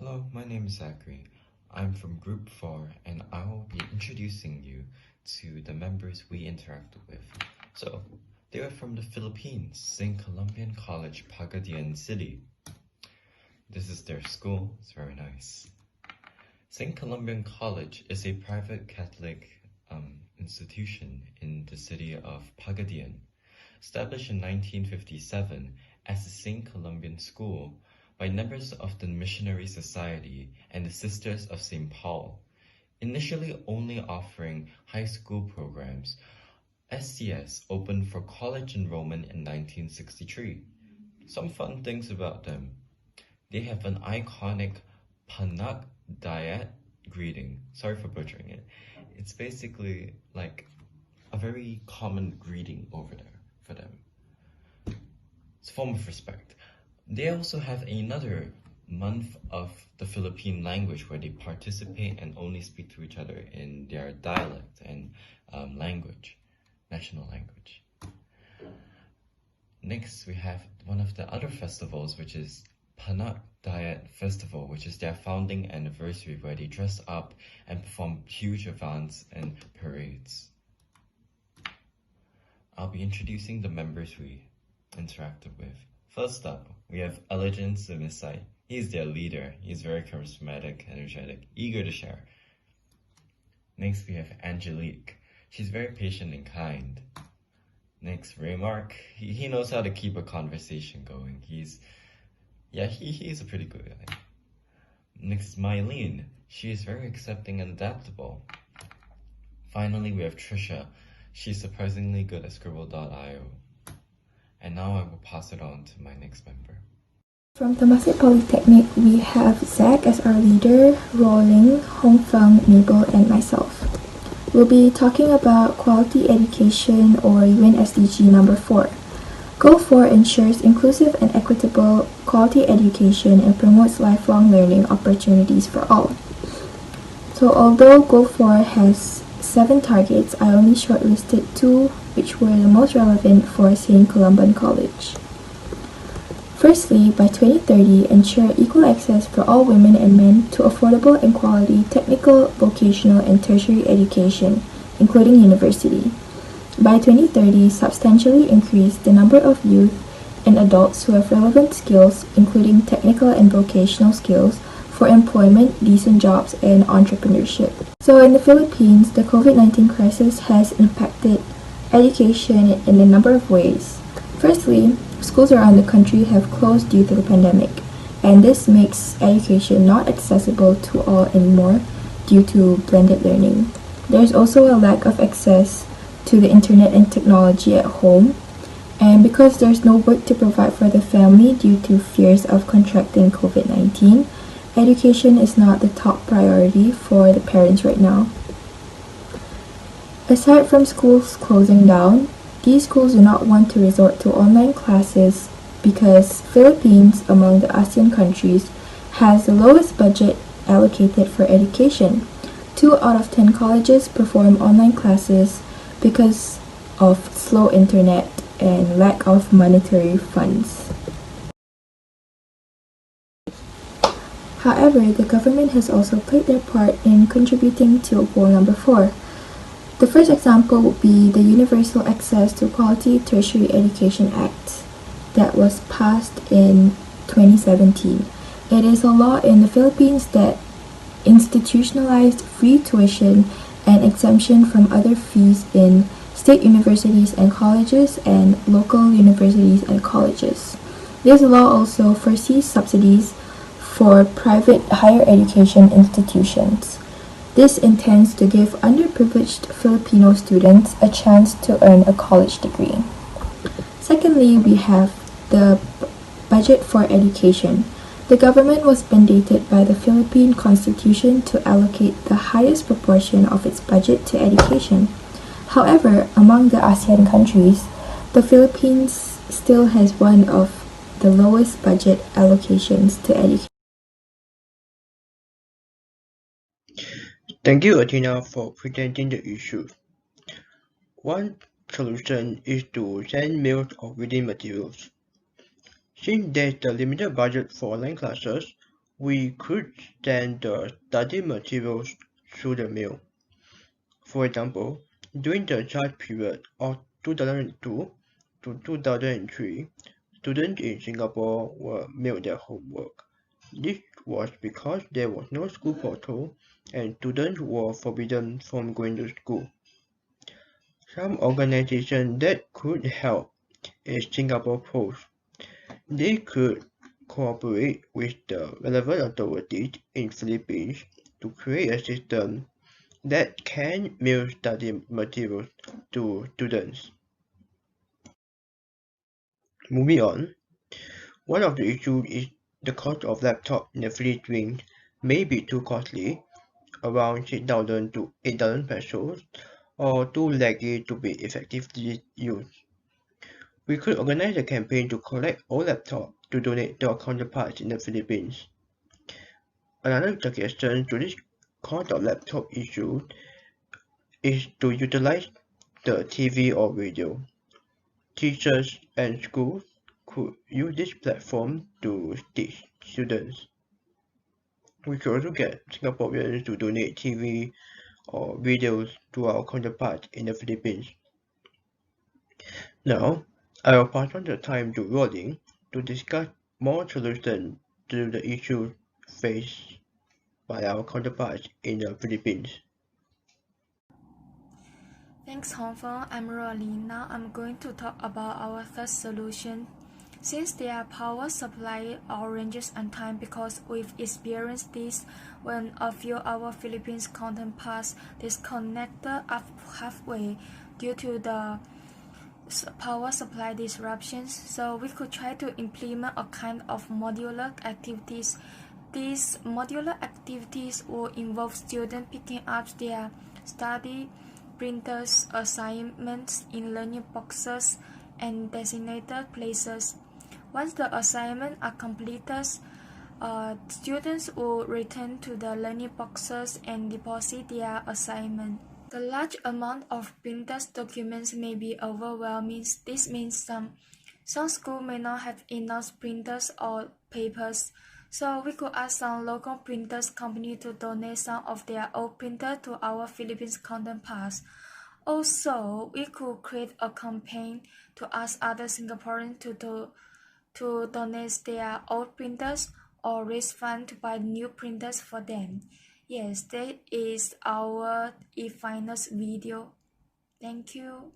Hello, my name is Zachary. I'm from Group 4 and I will be introducing you to the members we interacted with. So, they are from the Philippines, St. Columbian College, Pagadian City. This is their school, it's very nice. St. Columbian College is a private Catholic institution in the city of Pagadian. Established in 1957 as the St. Columbian School by members of the Missionary Society and the Sisters of St. Paul, initially only offering high school programs. SCS opened for college enrollment in 1963. Some fun things about them. They have an iconic Panak Diet greeting. Sorry for butchering it. It's basically like a very common greeting over there for them. It's a form of respect. They also have another month of the Philippine language where they participate and only speak to each other in their dialect and language, national language. Next, we have one of the other festivals, which is Panak Diet Festival, which is their founding anniversary, where they dress up and perform huge events and parades. I'll be introducing the members we interacted with. First up, we have Eligen Sumisai. He's their leader. He's very charismatic, energetic, eager to share. Next, we have Angelique. She's very patient and kind. Next, Raymark. He knows how to keep a conversation going. He's a pretty good guy. Next, Mylene. She is very accepting and adaptable. Finally, we have Trisha. She's surprisingly good at Scribble.io. And now I will pass it on to my next member. From Temasek Polytechnic, we have Zach as our leader, Rolling, Hongfeng, Mabel, and myself. We'll be talking about quality education, or UNSDG number 4. Goal 4 ensures inclusive and equitable quality education and promotes lifelong learning opportunities for all. So although Goal 4 has 7 targets, I only shortlisted 2 which were the most relevant for St. Columbian College. Firstly, by 2030, ensure equal access for all women and men to affordable and quality technical, vocational, and tertiary education, including university. By 2030, substantially increase the number of youth and adults who have relevant skills, including technical and vocational skills, for employment, decent jobs, and entrepreneurship. So in the Philippines, the COVID-19 crisis has impacted education in a number of ways. Firstly, schools around the country have closed due to the pandemic, and this makes education not accessible to all anymore due to blended learning. There's also a lack of access to the internet and technology at home, and because there's no work to provide for the family due to fears of contracting COVID-19, education is not the top priority for the parents right now. Aside from schools closing down, these schools do not want to resort to online classes because Philippines, among the ASEAN countries, has the lowest budget allocated for education. 2 out of 10 colleges perform online classes because of slow internet and lack of monetary funds. However, the government has also played their part in contributing to goal number 4. The first example would be the Universal Access to Quality Tertiary Education Act that was passed in 2017. It is a law in the Philippines that institutionalized free tuition and exemption from other fees in state universities and colleges and local universities and colleges. This law also foresees subsidies for private higher education institutions. This intends to give underprivileged Filipino students a chance to earn a college degree. Secondly, we have the budget for education. The government was mandated by the Philippine Constitution to allocate the highest proportion of its budget to education. However, among the ASEAN countries, the Philippines still has one of the lowest budget allocations to education. Thank you, Athena, for presenting the issue. One solution is to send mails of reading materials. Since there's a limited budget for online classes, we could send the study materials through the mail. For example, during the chart period of 2002 to 2003, students in Singapore were mailed their homework. This was because there was no school portal and students were forbidden from going to school. Some organizations that could help is Singapore Post. They could cooperate with the relevant authorities in Philippines to create a system that can mail study materials to students. Moving on, one of the issues is the cost of laptop in the Philippines may be too costly, around 6,000 to 8,000 pesos, or too laggy to be effectively used. We could organize a campaign to collect all laptops to donate to our counterparts in the Philippines. Another suggestion to this cost of laptop issue is to utilize the TV or radio. Teachers and schools could use this platform to teach students. We could also get Singaporeans to donate TV or videos to our counterparts in the Philippines. Now, I will pass on the time to Rolling to discuss more solutions to the issues faced by our counterparts in the Philippines. Thanks, Hongfeng. I'm Rolling. Now I'm going to talk about our third solution. Since their power supply ranges on time, because we've experienced this when a few of our Philippines counterparts disconnected halfway due to the power supply disruptions, so we could try to implement a kind of modular activities. These modular activities will involve students picking up their study printers assignments in learning boxes and designated places. Once the assignments are completed, students will return to the learning boxes and deposit their assignment. The large amount of printed documents may be overwhelming. This means some schools may not have enough printers or papers. So we could ask some local printers company to donate some of their old printer to our Philippines counterparts. Also, we could create a campaign to ask other Singaporeans to donate their old printers or raise funds to buy new printers for them. Yes, that is our e-finance video. Thank you.